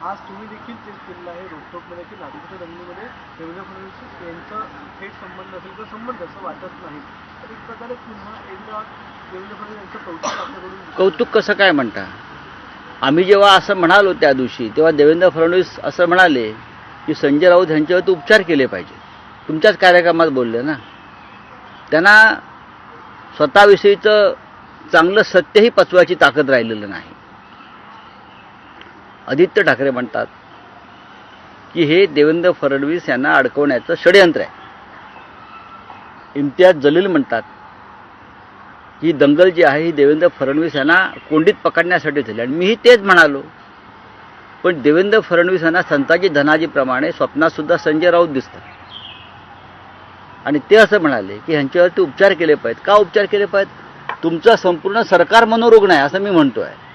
आज तुम्ही देखील तेच केलेलं आहे रोकटोकमध्ये की लातूरच्या दंगलीमध्ये देवेंद्र फडणवीस यांचा थेट संबंध असेल तर संबंध असं वाटत नाही. तर एक प्रकारे पुन्हा एकदा देवेंद्र फडणवीस यांचं कौतुक आपल्याकडून कौतुक कसं काय म्हणता? आम्ही जेव्हा असं म्हणालो त्या दिवशी तेव्हा देवेंद्र फडणवीस असं म्हणाले की संजय राऊत यांच्यावरती उपचार केले पाहिजे. तुमच्याच कार्यक्रमात बोलले ना. त्यांना स्वतःविषयीचं चांगलं सत्यही पचवायची ताकद राहिलेलं नाही. आदित्य ठाकरे म्हणतात की हे देवेंद्र फडणवीस यांना अडकवण्याचं षडयंत्र आहे. इम्तियाज जलील म्हणतात ही दंगल जी आहे ही देवेंद्र फडणवीस यांना कोंडीत पकडण्यासाठी झाली आणि मीही तेच म्हणालो. पण देवेंद्र फडणवीस यांना संताजी धनाजीप्रमाणे स्वप्नातसुद्धा संजय राऊत दिसतात आणि ते असं म्हणाले की ह्यांच्यावरती उपचार केले पाहिजेत. का उपचार केले पाहिजेत? तुमचं संपूर्ण सरकार मनोरुग्ण आहे असं मी म्हणतो आहे.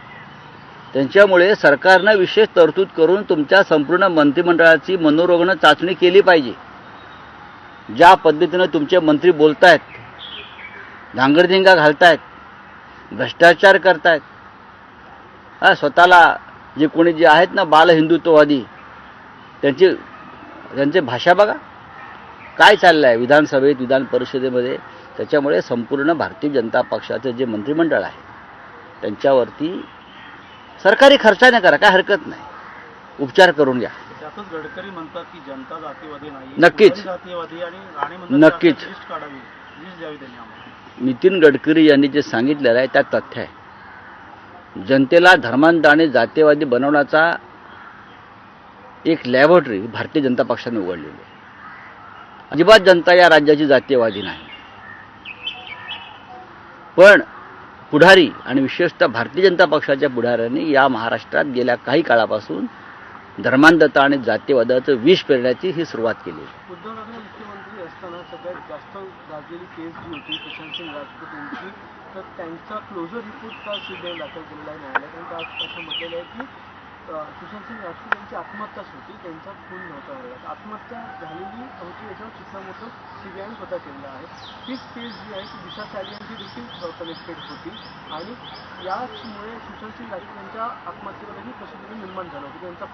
त्यांच्यामुळे सरकारनं विशेष तरतूद करून तुमच्या संपूर्ण मंत्रिमंडळाची मनोरुग्ण चाचणी केली पाहिजे. ज्या पद्धतीनं तुमचे मंत्री बोलतायत, धांगडधिंगा घालतायत, भ्रष्टाचार करतायत, स्वतःला जे कोणी जे आहेत ना बालहिंदुत्ववादी त्यांचे भाषा बघा काय चाललं आहे विधानसभेत विधान परिषदेमध्ये. त्याच्यामुळे संपूर्ण भारतीय जनता पक्षाचं जे मंत्रिमंडळ आहे त्यांच्यावरती सरकारी खर्चाने करा, काय हरकत नाही, उपचार करून घ्या. त्यातच गडकरी म्हणतात की जनता जातीवादी नाही, नक्कीच जातीवादी आणि नक्कीच लिस्ट काढावी, लिस्ट द्यावी त्यांनी आम्हाला. नितीन गडकरी यांनी जे सांगितलेलं आहे त्यात तथ्य आहे. जनतेला धर्मांध आणि जातीयवादी बनवण्याचा एक लॅबोरेटरी भारतीय जनता पक्षाने उघडलेली आहे. अजिबात जनता या राज्याची जातीयवादी नाही. पण पुढारी आणि विशेषतः भारतीय जनता पक्षाच्या पुढाऱ्यांनी या महाराष्ट्रात गेल्या काही काळापासून धर्मांधता आणि जातीयवादाचं विष पेरण्याची ही सुरुवात केली. उद्धव ठाकरे मुख्यमंत्री असताना सगळ्यात जास्त गाजलेली केस जी होती सुशांत सिंग राजपूत यांची, तर त्यांचा क्लोजर रिपोर्ट का सीबीआय दाखल केलेला आहे न्यायालयात. कारण असं म्हटलेलं आहे की सुशांत सिंग राजपूत यांची आत्महत्याच होती, त्यांचा खून नव्हता झालेला. आत्महत्या झालेली होती याच्यावर शिक्कामोर्तब सीबीआयने स्वतः केलेलं आहे. हीच केस जी आहे ती दिशा सालियांची देखील कनेक्टेड होती आणि याचमुळे सुशांत सिंग राजपूत यांच्या आत्महत्येवरही प्रश्न निर्माण झाला होता. त्यांचा